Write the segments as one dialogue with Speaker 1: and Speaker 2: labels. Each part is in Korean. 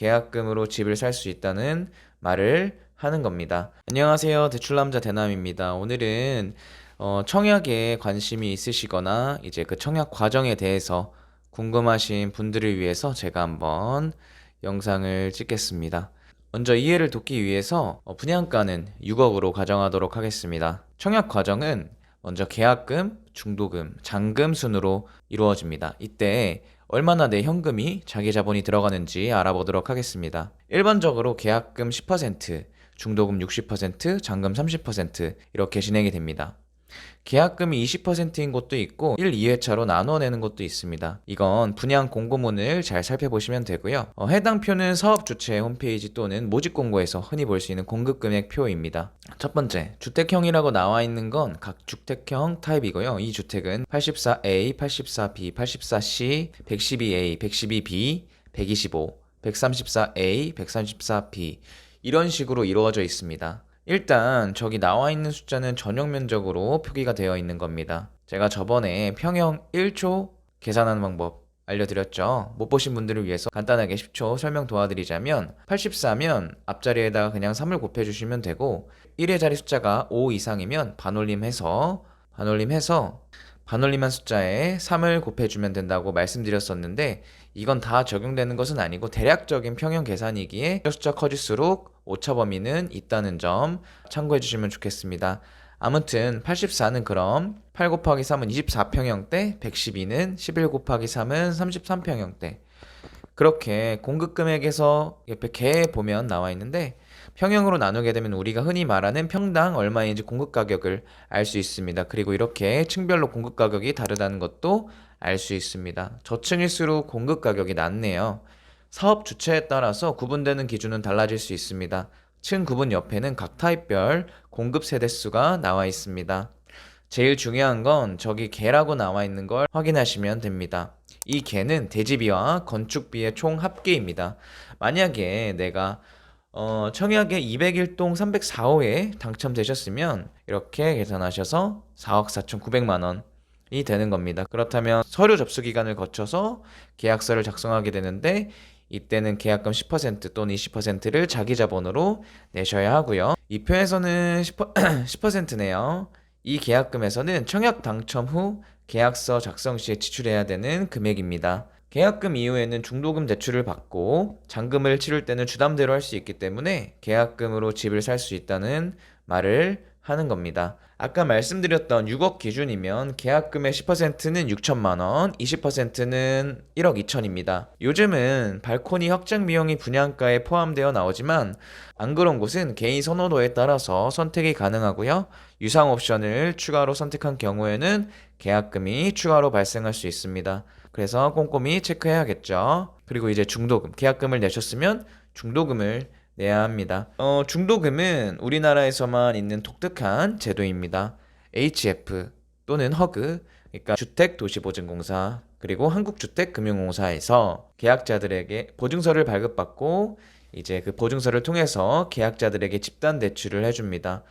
Speaker 1: 계약금으로 집을 살 수 있다는 말을 하는 겁니다. 안녕하세요. 대출남자 대남입니다. 오늘은 청약에 관심이 있으시거나 이제 그 청약 과정에 대해서 궁금하신 분들을 위해서 제가 한번 영상을 찍겠습니다. 먼저 이해를 돕기 위해서 분양가는 6억으로 가정하도록 하겠습니다. 청약 과정은 먼저 계약금, 중도금, 잔금 순으로 이루어집니다. 이때 얼마나 내 현금이 자기 자본이 들어가는지 알아보도록 하겠습니다. 일반적으로 계약금 10%, 중도금 60%, 잔금 30% 이렇게 진행이 됩니다. 계약금이 20%인 곳도 있고 1, 2회차로 나눠내는 곳도 있습니다. 이건 분양 공고문을 잘 살펴보시면 되고요. 해당 표는 사업주체 홈페이지 또는 모집공고에서 흔히 볼 수 있는 공급금액 표입니다. 첫 번째, 주택형이라고 나와 있는 건 각 주택형 타입이고요. 이 주택은 84A, 84B, 84C, 112A, 112B, 125, 134A, 134B 이런 식으로 이루어져 있습니다. 일단 저기 나와 있는 숫자는 전용 면적으로 표기가 되어 있는 겁니다. 제가 저번에 평형 1초 계산하는 방법 알려드렸죠. 못 보신 분들을 위해서 간단하게 10초 설명 도와드리자면 84면 앞자리에다가 그냥 3을 곱해주시면 되고 1의 자리 숫자가 5 이상이면 반올림해서 반올림한 숫자에 3을 곱해주면 된다고 말씀드렸었는데 이건 다 적용되는 것은 아니고 대략적인 평형 계산이기에 숫자 커질수록 오차 범위는 있다는 점 참고해 주시면 좋겠습니다. 아무튼 84는 그럼 8 곱하기 3은 24평형대, 112는 11 곱하기 3은 33평형대. 그렇게 공급금액에서 옆에 개 보면 나와 있는데 평형으로 나누게 되면 우리가 흔히 말하는 평당 얼마인지 공급가격을 알 수 있습니다. 그리고 이렇게 층별로 공급가격이 다르다는 것도 알 수 있습니다. 저층일수록 공급가격이 낮네요. 사업 주체에 따라서 구분되는 기준은 달라질 수 있습니다. 층 구분 옆에는 각 타입별 공급 세대수가 나와 있습니다. 제일 중요한 건 저기 개라고 나와 있는 걸 확인하시면 됩니다. 이 개는 대지비와 건축비의 총 합계입니다. 만약에 내가 청약에 201동 304호에 당첨되셨으면 이렇게 계산하셔서 4억 4,900만 원이 되는 겁니다. 그렇다면 서류 접수 기간을 거쳐서 계약서를 작성하게 되는데 이때는 계약금 10% 또는 20%를 자기 자본으로 내셔야 하고요. 이 표에서는 10%네요. 이 계약금에서는 청약 당첨 후 계약서 작성 시에 지출해야 되는 금액입니다. 계약금 이후에는 중도금 대출을 받고 잔금을 치를 때는 주담대로 할 수 있기 때문에 계약금으로 집을 살 수 있다는 말을 하는 겁니다. 아까 말씀드렸던 6억 기준이면 계약금의 10%는 6천만 원, 20%는 1억 2천입니다. 요즘은 발코니 확장 비용이 분양가에 포함되어 나오지만 안 그런 곳은 개인 선호도에 따라서 선택이 가능하고요. 유상 옵션을 추가로 선택한 경우에는 계약금이 추가로 발생할 수 있습니다. 그래서 꼼꼼히 체크해야겠죠. 그리고 이제 중도금, 계약금을 내셨으면 중도금을 내야 합니다. 중도금은 우리나라에서만 있는 독특한 제도입니다. HF 또는 허그, 그러니까 주택도시보증공사 그리고 한국주택금융공사에서 계약자들에게 보증서를 발급받고 이제 그 보증서를 통해서 계약자들에게 집단 대출을 해줍니다.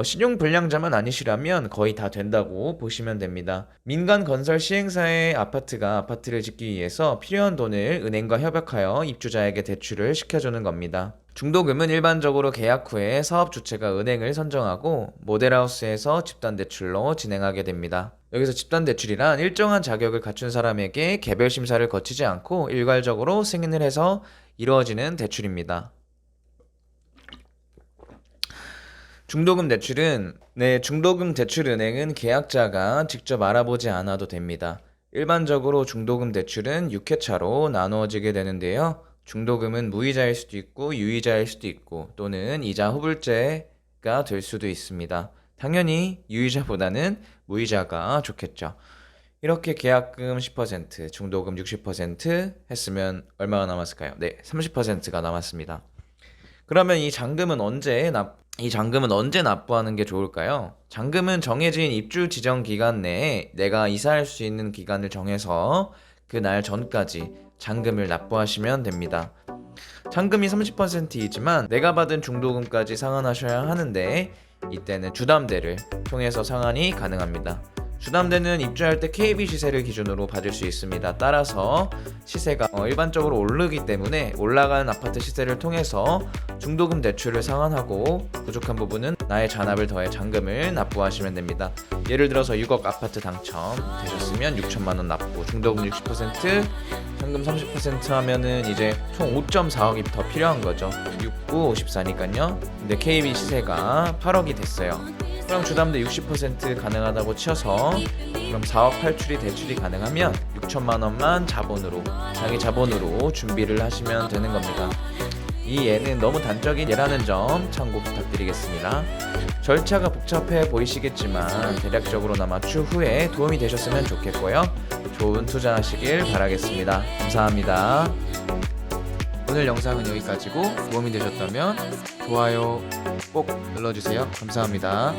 Speaker 1: 신용불량자만 아니시라면 거의 다 된다고 보시면 됩니다. 민간 건설 시행사의 아파트를 짓기 위해서 필요한 돈을 은행과 협약하여 입주자에게 대출을 시켜주는 겁니다. 중도금은 일반적으로 계약 후에 사업 주체가 은행을 선정하고 모델하우스에서 집단 대출로 진행하게 됩니다. 여기서 집단 대출이란 일정한 자격을 갖춘 사람에게 개별 심사를 거치지 않고 일괄적으로 승인을 해서 이루어지는 대출입니다. 중도금 대출 은행은 계약자가 직접 알아보지 않아도 됩니다. 일반적으로 중도금 대출은 6회차로 나누어지게 되는데요. 중도금은 무이자일 수도 있고 유이자일 수도 있고 또는 이자 후불제가 될 수도 있습니다. 당연히 유이자보다는 무이자가 좋겠죠. 이렇게 계약금 10%, 중도금 60% 했으면 얼마가 남았을까요? 네, 30%가 남았습니다. 그러면 이 잔금은 언제 납부하는 게 좋을까요? 잔금은 정해진 입주 지정 기간 내에 내가 이사할 수 있는 기간을 정해서 그 날 전까지 잔금을 납부하시면 됩니다. 잔금이 30%이지만 내가 받은 중도금까지 상환하셔야 하는데 이때는 주담대를 통해서 상환이 가능합니다. 주담대는 입주할 때 KB 시세를 기준으로 받을 수 있습니다. 따라서 시세가 일반적으로 오르기 때문에 올라간 아파트 시세를 통해서 중도금 대출을 상환하고 부족한 부분은 나의 잔압을 더해 잔금을 납부하시면 됩니다. 예를 들어서 6억 아파트 당첨되셨으면 6천만 원 납부, 중도금 60%, 잔금 30% 하면은 이제 총 5.4억이 더 필요한 거죠. 69, 54니까요. 근데 KB 시세가 8억이 됐어요. 그럼 주담대 60% 가능하다고 치어서 그럼 4억 8출이 대출이 가능하면 6천만 원만 자본으로, 자기 자본으로 준비를 하시면 되는 겁니다. 이 예는 너무 단적인 예라는 점 참고 부탁드리겠습니다. 절차가 복잡해 보이시겠지만 대략적으로나마 추후에 도움이 되셨으면 좋겠고요. 좋은 투자하시길 바라겠습니다. 감사합니다. 오늘 영상은 여기까지고 도움이 되셨다면 좋아요 꼭 눌러주세요. 감사합니다.